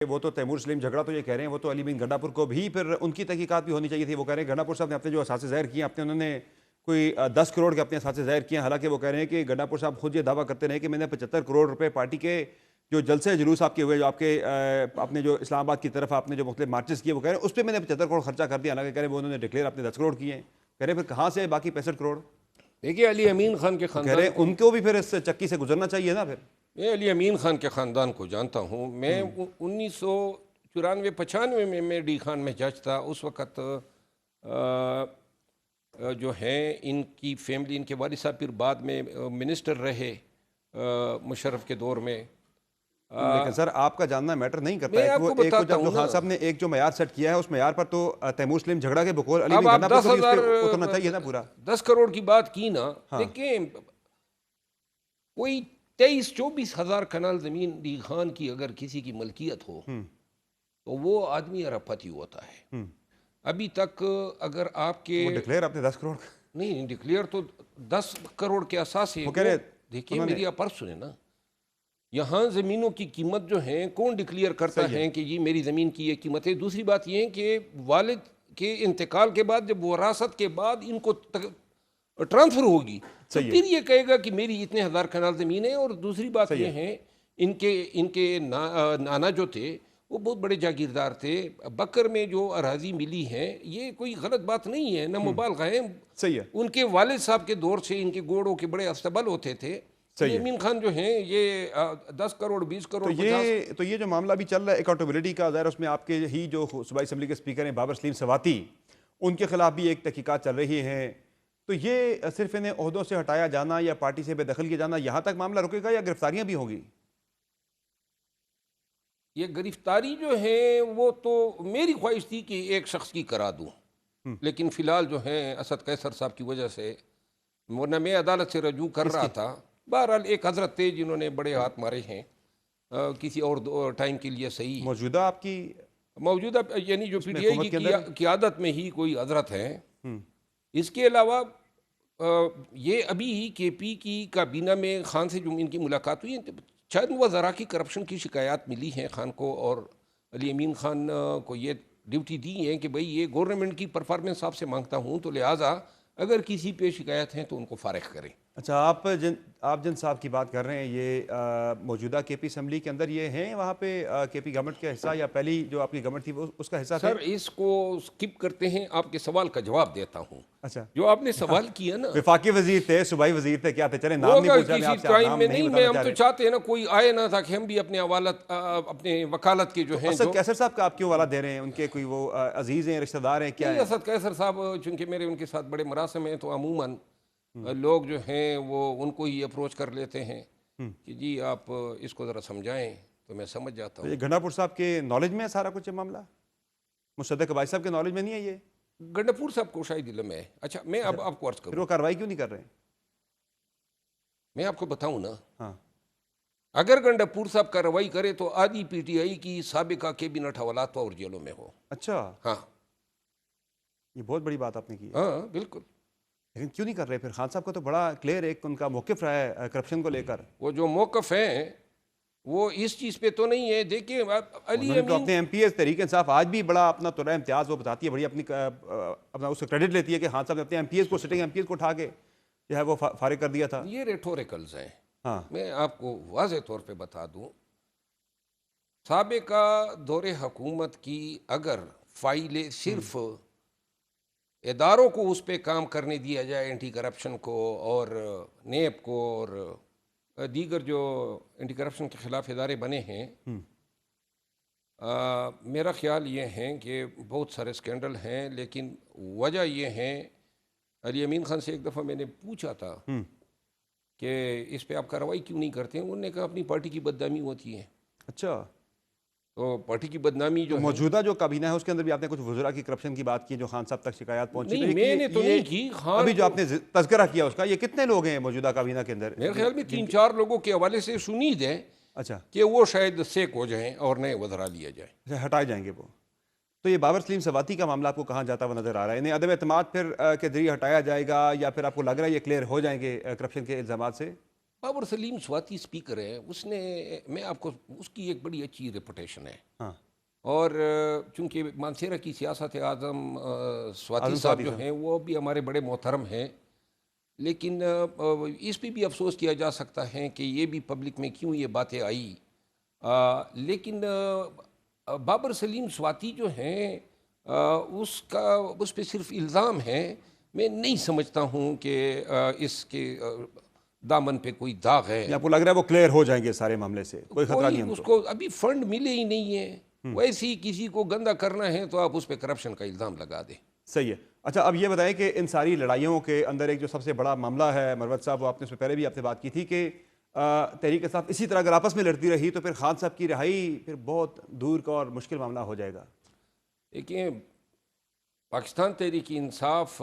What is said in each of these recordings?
وہ تو تیمور سلیم جھگڑا تو یہ کہہ رہے ہیں، وہ تو علی امین گنڈاپور کو بھی پھر ان کی تحقیقات بھی ہونی چاہیے تھی۔ وہ کہہ رہے ہیں گنڈاپور صاحب نے اپنے جو اثاثے ظاہر کیے ہیں، انہوں نے کوئی 10 کروڑ کے اپنے اثاثے ظاہر کیے ہیں، حالانکہ وہ کہہ رہے ہیں کہ گنڈاپور صاحب خود یہ دعویٰ کرتے رہے کہ میں نے 75 کروڑ روپے پارٹی کے جو جلسے جلوس آپ کے ہوئے، جو آپ نے جو اسلام آباد کی طرف آپ نے جو مختلف مارچز کیے، وہ کہہ رہے ہیں اس پہ میں نے 75 کروڑ خرچہ کر دیا، حالانکہ کہہ رہے ہیں وہ انہوں نے ڈکلیئر اپنے 10 کروڑ کیے ہیں۔ کہہ رہے ہیں پھر کہاں سے باقی 65 کروڑ؟ دیکھیے علی امین خان کے کہہ رہے ہیں ان کو بھی پھر اس چکی سے گزرنا چاہیے نا۔ پھر میں علی امین خان کے خاندان کو جانتا ہوں۔ میں 1994-95 میں ڈی خان میں جج تھا۔ اس وقت جو ہیں ان کی فیملی، ان کے والد صاحب پھر بعد میں منسٹر رہے مشرف کے دور میں۔ لیکن سر آپ کا جاننا میٹر نہیں کرتا میں ہے آپ کو کہ ایک بتاتا جب جو ہوں خان صاحب نے ایک جو معیار سیٹ کیا ہے اس معیار پر تو تیمور سلیم جھگڑا کے بقول علی امین گنڈاپور کو بھی اس پہ اترنا چاہیے نا پورا۔ 10 کروڑ کی بات کی نا، دیکھیں کوئی 23-24 ہزار کنال زمین ڈی خان کی اگر کسی کی ملکیت ہو تو وہ آدمی اربپتی ہوتا ہے۔ ابھی تک اگر آپ کے وہ ڈکلیئر آپ نے 10 کروڑ نہیں ڈکلیئر تو 10 کروڑ کے اساس ہے۔ دیکھیے میری آپ پر سنیں نا، یہاں زمینوں کی قیمت جو ہیں کون ڈکلیئر کرتا ہے کہ یہ میری زمین کی یہ قیمت ہے؟ دوسری بات یہ ہے کہ والد کے انتقال کے بعد جب وراثت کے بعد ان کو ٹرانسفر ہوگی تو پھر یہ کہے گا کہ میری اتنے ہزار کنال زمین ہے۔ اور دوسری بات یہ ہے ان کے نانا جو تھے وہ بہت بڑے جاگیردار تھے۔ بکر میں جو اراضی ملی ہے یہ کوئی غلط بات نہیں ہے، نہ مبالغہ ہے۔ ان کے والد صاحب کے دور سے ان کے گوڑوں کے بڑے استبل ہوتے تھے۔ امین خان جو ہیں یہ 10 کروڑ 20 کروڑ تو یہ جو معاملہ بھی چل رہا ہے اکاؤنٹیبلٹی کا، ظاہر اس میں آپ کے ہی جو صوبائی اسمبلی کے اسپیکر ہیں بابر سلیم سواتی، ان کے خلاف بھی ایک تحقیقات چل رہی ہیں، تو یہ صرف انہیں عہدوں سے ہٹایا جانا یا پارٹی سے بے دخل کیا جانا یہاں تک معاملہ رکے گا یا گرفتاریاں بھی ہوں گی؟ یہ گرفتاری جو ہے وہ تو میری خواہش تھی کہ ایک شخص کی کرا دوں، لیکن فی الحال جو ہیں اسد قیصر صاحب کی وجہ سے، ورنہ میں عدالت سے رجوع کر رہا تھا۔ بہرحال ایک حضرت تھے جنہوں نے بڑے ہاتھ مارے ہیں، کسی اور ٹائم کے لیے صحیح موجودہ آپ کی موجودہ یعنی جو پی ٹی آئی کی قیادت میں ہی کوئی حضرت ہیں۔ اس کے علاوہ یہ ابھی ہی کے پی کی کابینہ میں خان سے جو ان کی ملاقات ہوئی، شاید وزراء کی کرپشن کی شکایات ملی ہیں خان کو، اور علی امین خان کو یہ ڈیوٹی دی ہے کہ بھئی یہ گورنمنٹ کی پرفارمنس آپ سے مانگتا ہوں، تو لہٰذا اگر کسی پہ شکایت ہیں تو ان کو فارغ کریں۔ اچھا، آپ جن صاحب کی بات کر رہے ہیں یہ موجودہ کے پی اسمبلی کے اندر یہ ہیں وہاں پہ کے پی گورنمنٹ کا حصہ یا پہلی جو آپ کی گورنمنٹ تھی وہ اس کا حصہ تھا؟ سر اس کو سکپ کرتے ہیں، آپ کے سوال کا جواب دیتا ہوں۔ اچھا، جو آپ نے سوال کیا نا، وفاقی وزیر تھے، صوبائی وزیر تھے، کیا تھے؟ چلے نام نہیں پوچھا، میں آپ سے نام نہیں بتانا ہم چاہ تو رہے۔ چاہتے ہیں نا کوئی آئے نہ تھا کہ ہم بھی اپنے وکالت کے جو ہیں اسد قیصر صاحب کا آپ کیوں والا دے رہے ہیں؟ ان کے کوئی وہ عزیز ہیں، رشتہ دار ہیں، کیا ہیں؟ اسد قیصر صاحب چونکہ میرے ان کے ساتھ بڑے مراسم ہیں تو عموماً لوگ جو ہیں وہ ان کو ہی اپروچ کر لیتے ہیں کہ جی آپ اس کو ذرا سمجھائیں، تو میں سمجھ جاتا ہوں۔ یہ گنڈاپور صاحب کے نالج میں ہے سارا کچھ یہ معاملہ؟ مصدق عباسی صاحب کے نالج میں نہیں ہے یہ؟ گنڈاپور صاحب کو شاید علم ہے۔ اچھا میں اب آپ کو عرض پھر کروں، وہ کارروائی کیوں نہیں کر رہے ہیں؟ میں آپ کو بتاؤں نا، ہاں، اگر گنڈاپور صاحب کارروائی کرے تو آدھی پی ٹی آئی کی سابقہ کیبنٹ حوالات اور جیلوں میں ہو۔ اچھا، ہاں یہ بہت بڑی بات آپ نے کی ہے۔ ہاں بالکل۔ لیکن کیوں نہیں کر رہے پھر؟ خان صاحب کو تو بڑا کلیئر ایک ان کا موقف رہا ہے کرپشن کو لے کر۔ وہ جو موقف ہیں وہ اس چیز پہ تو نہیں ہے۔ دیکھیں علی انہوں نے تو امین اپنے M P S Tehreek Insaf آج بھی بڑا اپنا ترہ امتیاز وہ بتاتی ہے، بڑی اپنا اس کو کریڈٹ لیتی ہے کہ خان صاحب نے اپنے ایم پی ایس کو، سٹنگ ایم پی ایس کو اٹھا کے جو ہے وہ فارغ کر دیا تھا۔ یہ ریٹوریکلز ہیں۔ ہاں، میں آپ کو واضح طور پہ بتا دوں، سابقہ دور حکومت کی اگر فائلیں صرف اداروں کو اس پہ کام کرنے دیا جائے، اینٹی کرپشن کو اور نیب کو اور دیگر جو اینٹی کرپشن کے خلاف ادارے بنے ہیں، میرا خیال یہ ہے کہ بہت سارے سکینڈل ہیں، لیکن وجہ یہ ہے، علی امین خان سے ایک دفعہ میں نے پوچھا تھا کہ اس پہ آپ کارروائی کیوں نہیں کرتے ہیں؟ انہوں نے کہا اپنی پارٹی کی بدنامی ہوتی ہے۔ اچھا، تو پارٹی کی بدنامی جو موجودہ جو کابینہ ہے اس کے اندر بھی آپ نے کچھ وزراء کی کرپشن کی بات کی جو خان صاحب تک شکایات پہنچی؟ نہیں، میں نے تو نہیں کی۔ خان ابھی جو آپ نے تذکرہ کیا اس کا، یہ کتنے لوگ ہیں موجودہ کابینہ کے اندر؟ میرے خیال میں 3-4 لوگوں کے حوالے سے شنید ہے اچھا، کہ وہ شاید سیک ہو جائیں اور نئے وزراء لیا جائے، ہٹائے جائیں گے وہ۔ تو یہ بابر سلیم سواتی کا معاملہ آپ کو کہاں جاتا ہوا نظر آ رہا ہے؟ انہیں عدم اعتماد پھر کے ذریعے ہٹایا جائے گا یا پھر آپ کو لگ رہا ہے یہ کلیئر ہو جائیں گے کرپشن کے الزامات سے؟ بابر سلیم سواتی اسپیکر ہے، اس نے، میں آپ کو، اس کی ایک بڑی اچھی ریپوٹیشن ہے، ہاں اور چونکہ مانسیرا کی سیاست اعظم سواتی اعظم صاحب سوادی جو صاحب ہیں وہ بھی ہمارے بڑے محترم ہیں، لیکن اس پہ بھی افسوس کیا جا سکتا ہے کہ یہ بھی پبلک میں کیوں یہ باتیں آئی، لیکن بابر سلیم سواتی جو ہیں اس پہ صرف الزام ہے، میں نہیں سمجھتا ہوں کہ اس کے دامن پہ کوئی داغ ہے، آپ کو لگ رہا ہے وہ کلیئر ہو جائیں گے سارے معاملے سے، کوئی خطرہ نہیں کوئی ان اس کو؟ کو ابھی فنڈ ملے ہی نہیں ہے، ویسے ہی کسی کو گندا کرنا ہے تو آپ اس پہ کرپشن کا الزام لگا دیں۔ صحیح ہے۔ اچھا اب یہ بتائیں کہ ان ساری لڑائیوں کے اندر ایک جو سب سے بڑا معاملہ ہے مروت صاحب، وہ آپ نے اس سے پہلے بھی آپ سے بات کی تھی کہ تحریک انصاف اسی طرح اگر آپس میں لڑتی رہی تو پھر خان صاحب کی رہائی پھر بہت دور کا اور مشکل معاملہ ہو جائے گا۔ دیکھیں، پاکستان تحریک انصاف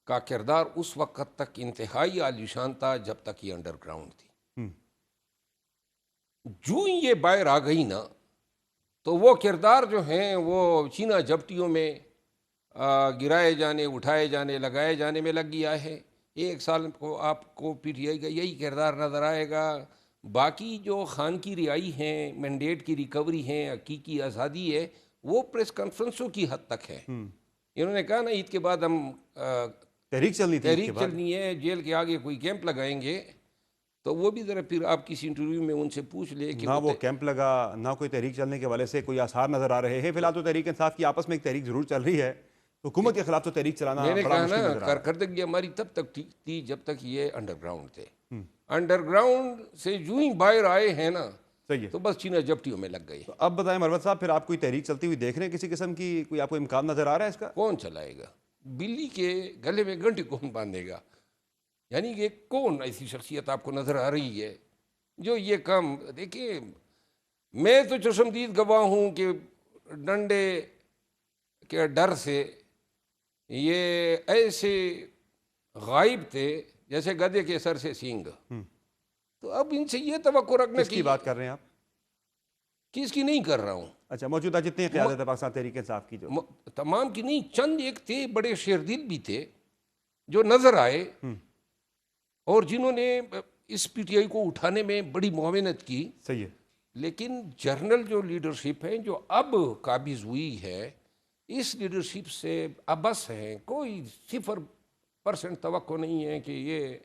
کا کردار اس وقت تک انتہائی عالیشان تھا جب تک یہ انڈر گراؤنڈ تھی، جو ہی یہ باہر آ گئی نا تو وہ کردار جو ہیں وہ چینا جپٹیوں میں گرائے جانے، اٹھائے جانے، لگائے جانے میں لگ گیا ہے۔ ایک سال کو آپ کو پی ٹی آئی کا یہی کردار نظر آئے گا۔ باقی جو خان کی رہائی ہیں، مینڈیٹ کی ریکوری ہیں، حقیقی آزادی ہے، وہ پریس کانفرنسوں کی حد تک ہے۔ انہوں نے کہا نا عید کے بعد ہم تحریک چلنی تھی عید کے تحریک بعد، چلنی ہے، جیل کے آگے کوئی کیمپ لگائیں گے، تو وہ بھی ذرا پھر آپ کسی انٹرویو میں ان سے پوچھ لے کہ نہ وہ کیمپ لگا، نہ کوئی تحریک چلنے کے والے سے کوئی آثار نظر آ رہے ہیں۔ فی الحال تو تحریک انصاف کی آپس میں ایک تحریک ضرور چل رہی ہے، حکومت کے خلاف تو تحریک چلانا میں نے بڑا کہا نا مشکل نظر آ رہا ہے۔ کارکردگی ہماری تب تک ٹھیک تھی جب تک یہ انڈر گراؤنڈ تھے، انڈر گراؤنڈ سے جو ہی باہر آئے ہیں نا صحیح ہے۔ تو بس چینا جپٹیوں میں لگ گئے۔ تو اب بتائیں مروت صاحب، پھر آپ کوئی تحریک چلتی ہوئی دیکھ رہے ہیں کسی قسم کی؟ کوئی آپ کو امکان نظر آ رہا ہے اس کا؟ کون چلائے گا؟ بلی کے گلے میں گھنٹی کون باندھے گا؟ یعنی کہ کون ایسی شخصیت آپ کو نظر آ رہی ہے جو یہ کام؟ دیکھیے، میں تو چشمدید گواہ ہوں کہ ڈنڈے کے ڈر سے یہ ایسے غائب تھے جیسے گدھے کے سر سے سینگ۔ تو اب ان سے یہ توقع رکھنا کس کہ کی بات کر رہے ہیں آپ؟ کس کی نہیں کر رہا ہوں، اچھا، موجودہ جتنی قیادت ہے پاکستان تحریک انصاف کی جو تمام کی نہیں، چند ایک تھے بڑے شیردل بھی تھے جو نظر آئے اور جنہوں نے اس پی ٹی آئی کو اٹھانے میں بڑی معاونت کی۔ صحیح ہے۔ لیکن جرنل جو لیڈرشپ ہے جو اب قابض ہوئی ہے، اس لیڈرشپ سے ابس ہے، کوئی 0% توقع نہیں ہے کہ یہ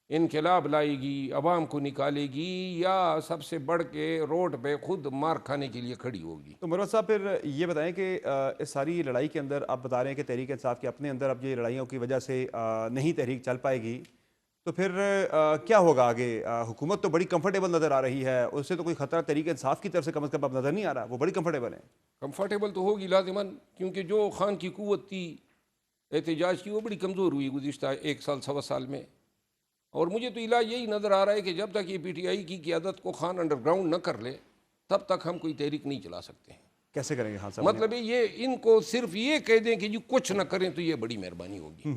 انقلاب لائے گی، عوام کو نکالے گی، یا سب سے بڑھ کے روڈ پہ خود مار کھانے کے لیے کھڑی ہوگی۔ تو مروت صاحب پھر یہ بتائیں کہ اس ساری لڑائی کے اندر آپ بتا رہے ہیں کہ تحریک انصاف کے اپنے اندر اب یہ لڑائیوں کی وجہ سے نہیں تحریک چل پائے گی، تو پھر کیا ہوگا آگے؟ حکومت تو بڑی کمفرٹیبل نظر آ رہی ہے، اس سے تو کوئی خطرہ تحریک انصاف کی طرف سے کم از کم اب نظر نہیں آ رہا، وہ بڑی کمفرٹیبل ہے۔ کمفرٹیبل تو ہوگی لازماً، کیونکہ جو خان کی قوت تھی احتجاج کی وہ بڑی کمزور ہوئی گزشتہ 1 سال 1.25 سال میں، اور مجھے تو علاج یہی نظر آ رہا ہے کہ جب تک یہ پی ٹی آئی کی قیادت کو خان انڈر گراؤنڈ نہ کر لے تب تک ہم کوئی تحریک نہیں چلا سکتے ہیں۔ کیسے کریں گے خان صاحب؟ مطلب یہ ان کو صرف یہ کہہ دیں کہ جی کچھ نہ کریں تو یہ بڑی مہربانی ہوگی۔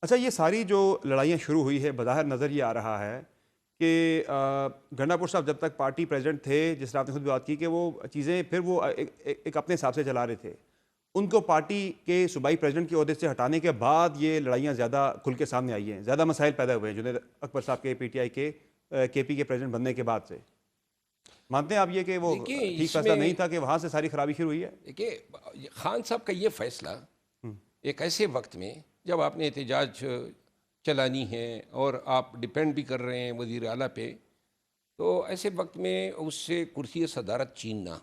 اچھا، یہ ساری جو لڑائیاں شروع ہوئی ہے، بظاہر نظر یہ آ رہا ہے کہ گنڈا پور صاحب جب تک پارٹی پریزیڈنٹ تھے، جس طرح آپ نے خود بھی بات کی کہ وہ چیزیں پھر وہ ایک اپنے حساب سے چلا رہے تھے، ان کو پارٹی کے صوبائی پریزیڈنٹ کے عہدے سے ہٹانے کے بعد یہ لڑائیاں زیادہ کھل کے سامنے آئی ہیں، زیادہ مسائل پیدا ہوئے ہیں جنید اکبر صاحب کے پی ٹی آئی کے پی کے پریزیڈنٹ بننے کے بعد سے۔ مانتے ہیں آپ یہ کہ وہ ٹھیک فیصلہ نہیں تھا کہ وہاں سے ساری خرابی شروع ہوئی ہے؟ دیکھیے، خان صاحب کا یہ فیصلہ ایک ایسے وقت میں جب آپ نے احتجاج چلانی ہے اور آپ ڈیپینڈ بھی کر رہے ہیں وزیر اعلیٰ پہ، تو ایسے وقت میں اس سے کرسی صدارت چھیننا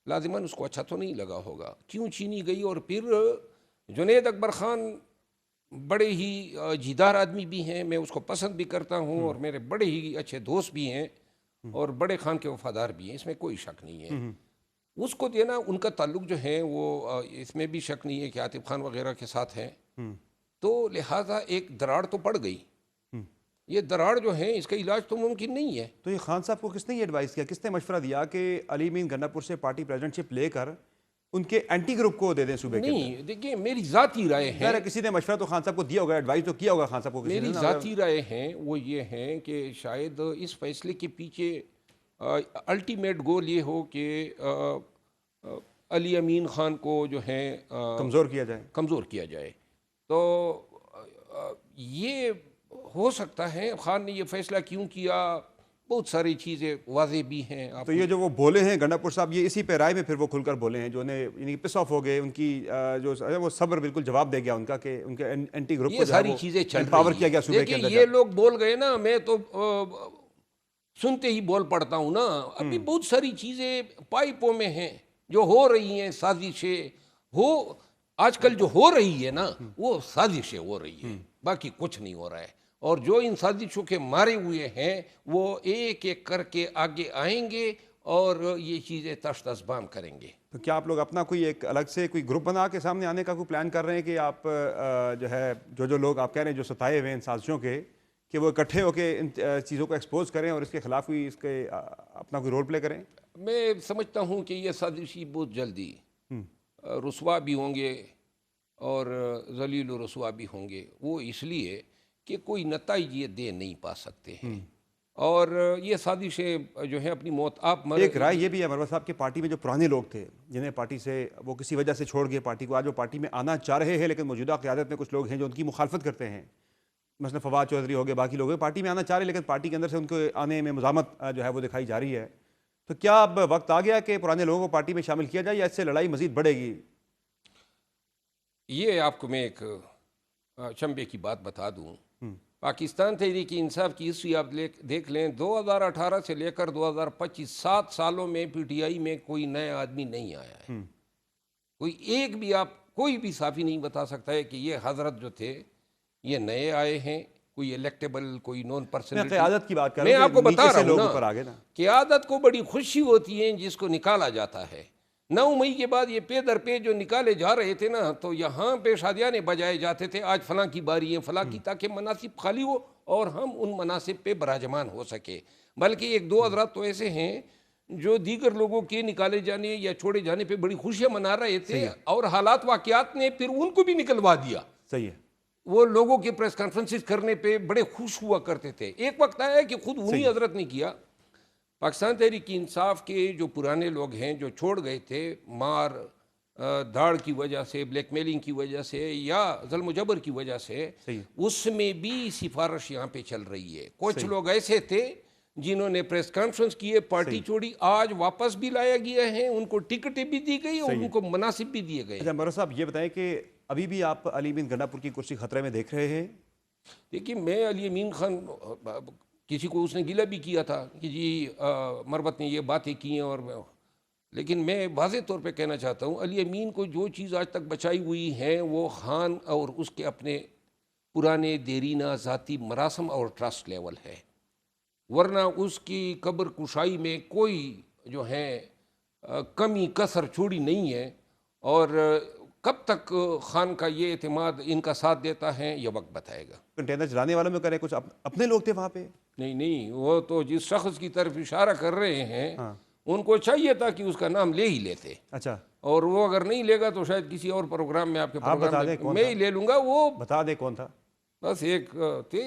لازماً اس کو اچھا تو نہیں لگا ہوگا۔ کیوں چھینی گئی؟ اور پھر جنید اکبر خان بڑے ہی جیدار آدمی بھی ہیں، میں اس کو پسند بھی کرتا ہوں، اور میرے بڑے ہی اچھے دوست بھی ہیں اور بڑے خان کے وفادار بھی ہیں، اس میں کوئی شک نہیں ہے۔ اس کو دینا، ان کا تعلق جو ہے وہ اس میں بھی شک نہیں ہے کہ عاطف خان وغیرہ کے ساتھ ہیں، تو لہٰذا ایک دراڑ تو پڑ گئی۔ یہ دراڑ جو ہے اس کا علاج تو ممکن نہیں ہے۔ تو یہ خان صاحب کو کس نے یہ ایڈوائز کیا، کس نے مشورہ دیا کہ علی امین گنڈا پور سے پارٹی پریزیڈنٹ شپ لے کر ان کے اینٹی گروپ کو دے دیں صوبے کے اندر؟ نہیں، دیکھیے میری ذاتی رائے ہے، کسی نے مشورہ تو خان صاحب کو دیا ہوگا، ایڈوائز تو کیا ہوگا خان صاحب کو کسی نے؟ میری ذاتی رائے ہیں وہ یہ ہیں کہ شاید اس فیصلے کے پیچھے الٹیمیٹ گول یہ ہو کہ علی امین خان کو جو ہے کمزور کیا جائے۔ کمزور کیا جائے۔ تو یہ ہو سکتا ہے خان نے یہ فیصلہ کیوں کیا، بہت ساری چیزیں واضح بھی ہیں. تو یہ جو وہ بولے ہیں گنڈا پور صاحب، یہ اسی پہ رائے میں پھر وہ کھل کر بولے ہیں جو انہیں پس آف ہو گئے، ان کی جو وہ صبر بالکل جواب دے گیا ان کا کہ ان کے اینٹی گروپ کو یہ ساری چیزیں چل امپاور رہی کیا گیا ہیں. صوبے کے دیکھیں اندر. یہ لوگ بول گئے نا، میں تو سنتے ہی بول پڑتا ہوں نا. ابھی بہت ساری چیزیں پائپوں میں ہیں جو ہو رہی ہیں، سازشیں آج کل جو ہو رہی ہے نا وہ سازشیں ہو رہی ہیں، باقی کچھ نہیں ہو رہا ہے. اور جو ان سازشوں کے مارے ہوئے ہیں وہ ایک ایک کر کے آگے آئیں گے اور یہ چیزیں تش تش بام کریں گے. تو کیا آپ لوگ اپنا کوئی ایک الگ سے کوئی گروپ بنا کے سامنے آنے کا کوئی پلان کر رہے ہیں کہ آپ جو ہے جو لوگ آپ کہہ رہے ہیں جو ستائے ہوئے ہیں ان سازشوں کے، کہ وہ اکٹھے ہو کے ان چیزوں کو ایکسپوز کریں اور اس کے خلاف کوئی اس کے اپنا کوئی رول پلے کریں؟ میں سمجھتا ہوں کہ یہ سازشی بہت جلدی رسوا بھی ہوں گے اور ذلیل و رسوا بھی ہوں گے. وہ اس لیے کہ کوئی نتائج یہ دے نہیں پا سکتے ہیں، اور یہ سازشیں جو ہیں اپنی موت آپ ایک رائے یہ بھی ہے مروت صاحب کہ پارٹی میں جو پرانے لوگ تھے جنہیں پارٹی سے وہ کسی وجہ سے چھوڑ گئے پارٹی کو، آج وہ پارٹی میں آنا چاہ رہے ہیں، لیکن موجودہ قیادت میں کچھ لوگ ہیں جو ان کی مخالفت کرتے ہیں. مثلا فواد چودھری ہو گئے، باقی لوگ پارٹی میں آنا چاہ رہے ہیں لیکن پارٹی کے اندر سے ان کو آنے میں مزاحمت جو ہے وہ دکھائی جا رہی ہے. تو کیا اب وقت آ گیا کہ پرانے لوگوں کو پارٹی میں شامل کیا جائے یا اس سے لڑائی مزید بڑھے گی؟ یہ آپ کو میں ایک چنبے کی بات بتا دوں. پاکستان تحریک انصاف کی ہسٹری آپ دیکھ لیں، 2018 سے لے کر 2025 7 سالوں میں پی ٹی آئی میں کوئی نیا آدمی نہیں آیا ہے. کوئی ایک بھی کوئی بھی صحافی نہیں بتا سکتا ہے کہ یہ حضرت جو تھے یہ نئے آئے ہیں، کوئی الیکٹیبل، کوئی نون پرسنالٹی. قیادت کی بات کر میں رہا ہوں آپ کو کہ بتا نیچے سے رہا لوگ ہوں اوپر نا، آگے نا. قیادت کو بڑی خوشی ہوتی ہے جس کو نکالا جاتا ہے. 9 مئی کے بعد یہ پے در پے جو نکالے جا رہے تھے نا، تو یہاں پہ شادیانے بجائے جاتے تھے آج فلاں کی باری ہے فلاں کی، تاکہ مناصب خالی ہو اور ہم ان مناصب پہ براجمان ہو سکے. بلکہ ایک دو حضرات تو ایسے ہیں جو دیگر لوگوں کے نکالے جانے یا چھوڑے جانے پہ بڑی خوشیاں منا رہے تھے، اور حالات واقعات نے پھر ان کو بھی نکلوا دیا. صحیح ہے. وہ لوگوں کے پریس کانفرنسز کرنے پہ بڑے خوش ہوا کرتے تھے. ایک وقت آیا کہ خود انہی حضرت نے کیا. پاکستان تحریک انصاف کے جو پرانے لوگ ہیں جو چھوڑ گئے تھے مار دھاڑ کی وجہ سے، بلیک میلنگ کی وجہ سے یا ظلم و جبر کی وجہ سے، اس میں بھی سفارش یہاں پہ چل رہی ہے. کچھ لوگ ایسے تھے جنہوں نے پریس کانفرنس کیے، پارٹی چھوڑی، آج واپس بھی لایا گیا ہے، ان کو ٹکٹیں بھی دی گئی اور ان کو مناصب بھی دیے گئے. اچھا مروت صاحب یہ بتائیں کہ ابھی بھی آپ علی امین گنڈا پور کی کرسی خطرے میں دیکھ رہے ہیں؟ دیکھیے میں علی امین خان، کسی کو اس نے گلہ بھی کیا تھا کہ جی مروت نے یہ باتیں کی ہیں، اور لیکن میں واضح طور پہ کہنا چاہتا ہوں علی امین کو جو چیز آج تک بچائی ہوئی ہے وہ خان اور اس کے اپنے پرانے دیرینہ ذاتی مراسم اور ٹرسٹ لیول ہے. ورنہ اس کی قبر کشائی میں کوئی جو ہے کمی کسر چھوڑی نہیں ہے. اور کب تک خان کا یہ اعتماد ان کا ساتھ دیتا ہے یہ وقت بتائے گا. کنٹینر چلانے والوں میں کریں کچھ اپنے لوگ تھے وہاں پہ؟ نہیں، وہ تو جس شخص کی طرف اشارہ کر رہے ہیں ان کو چاہیے تھا کہ اس کا نام لے ہی لیتے. اچھا. اور وہ اگر نہیں لے گا تو شاید کسی اور پروگرام میں آپ کے پروگرام میں میں ہی لے لوں گا. وہ بتا دیں کون تھا؟ بس ایک تھے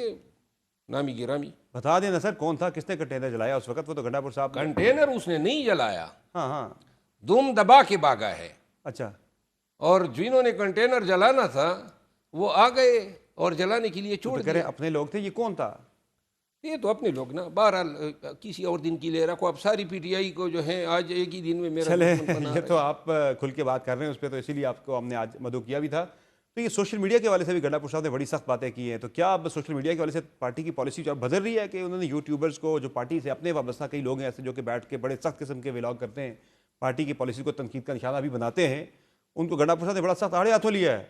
نامی گرامی. بتا دیں نا سر کون تھا، کس نے کنٹینر جلایا اس وقت؟ وہ تو گنڈا پور صاحب. کنٹینر اس نے نہیں جلایا، ہاں دم دبا کے بھاگا ہے. اچھا. اور جنہوں نے کنٹینر جلانا تھا وہ آ گئے اور جلانے کے لیے چھوڑ دیا. اپنے لوگ تھے. یہ کون تھا؟ یہ تو اپنے لوگ نا. بہرحال کسی اور دن کی لے رکھو. اب ساری پی ٹی آئی کو جو ہے آج ایک ہی دن میں میرا یہ تو آپ کھل کے بات کر رہے ہیں اس پہ، تو اسی لیے آپ کو ہم نے آج مدعو کیا بھی تھا. تو یہ سوشل میڈیا کے حوالے سے بھی گنڈا پور صاحب نے بڑی سخت باتیں کی ہیں. تو کیا اب سوشل میڈیا کے حوالے سے پارٹی کی پالیسی جو بدل رہی ہے کہ انہوں نے یوٹیوبرز کو جو پارٹی سے اپنے وابستہ کئی لوگ ہیں ایسے جو کہ بیٹھ کے بڑے سخت قسم کے ولاگ کرتے ہیں، پارٹی کی پالیسی کو تنقید کا نشانہ بھی بناتے ہیں، ان کو گنڈا پور صاحب نے بڑا سخت آڑے ہاتھوں لیا ہے.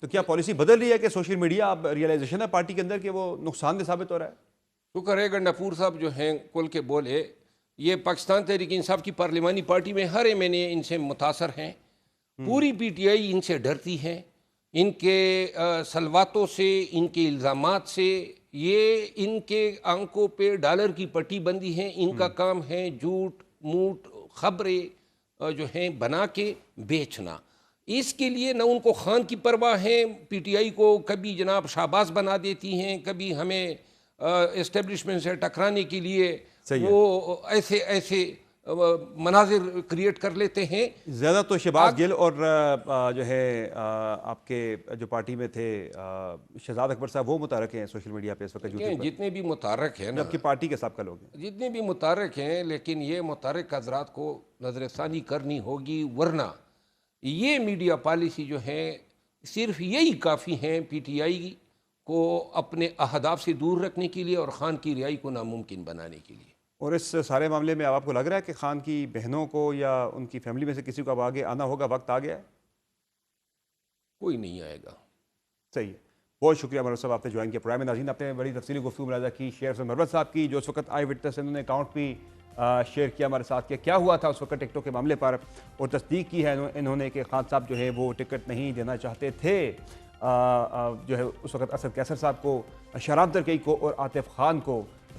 تو کیا پالیسی بدل رہی ہے کہ سوشل میڈیا اب ریئلائزیشن ہے پارٹی کے اندر کہ وہ نقصان دہ ثابت ہو رہا ہے؟ شکر ہے گنڈا پور صاحب جو ہیں کھل کے بولے. یہ پاکستان تحریک انصاف کی پارلیمانی پارٹی میں ہر ایم این اے ان سے متاثر ہیں. پوری پی ٹی آئی ان سے ڈرتی ہے، ان کے سلواتوں سے، ان کے الزامات سے. یہ ان کے آنکھوں پہ ڈالر کی پٹی بندی ہے. ان کا کام ہے جھوٹ موٹ خبریں جو ہیں بنا کے بیچنا. اس کے لیے نہ ان کو خان کی پرواہ ہے. پی ٹی آئی کو کبھی جناب شہباز بنا دیتی ہیں، کبھی ہمیں اسٹیبلشمنٹ سے ٹکرانے کے لیے وہ ایسے مناظر کریٹ کر لیتے ہیں. زیادہ تو شہباز گل اور جو ہے آپ کے جو پارٹی میں تھے شہزاد اکبر صاحب وہ متحرک ہیں سوشل میڈیا پہ اس وقت یوٹیوب پر. جتنے بھی متحرک ہیں نا, آپ کی پارٹی کے سابقہ لوگ ہیں, جتنے بھی متحرک ہیں, لیکن یہ متحرک حضرات کو نظر ثانی کرنی ہوگی, ورنہ یہ میڈیا پالیسی جو ہیں صرف یہی کافی ہیں پی ٹی آئی کو اپنے اہداف سے دور رکھنے کے لیے اور خان کی رہائی کو ناممکن بنانے کے لیے. اور اس سارے معاملے میں اب آپ کو لگ رہا ہے کہ خان کی بہنوں کو یا ان کی فیملی میں سے کسی کو اب آگے آنا ہوگا, وقت آ گیا ہے؟ کوئی نہیں آئے گا. صحیح ہے, بہت شکریہ مروت صاحب, آپ نے جوائن کیا پروگرام میں. ناظرین, آپ نے بڑی تفصیلی گفتگو ملاحظہ کی شیئر سے مروت صاحب کی, جو اس وقت آئی وٹنس انہوں نے اکاؤنٹ بھی شیئر کیا ہمارے ساتھ, کیا ہوا تھا اس وقت ٹکٹوں کے معاملے پر, اور تصدیق کی ہے انہوں نے کہ خان صاحب جو ہے وہ ٹکٹ نہیں دینا چاہتے تھے جو ہے اس وقت اسد قیصر صاحب کو, شہرام ترکی کو اور عاطف خان کو.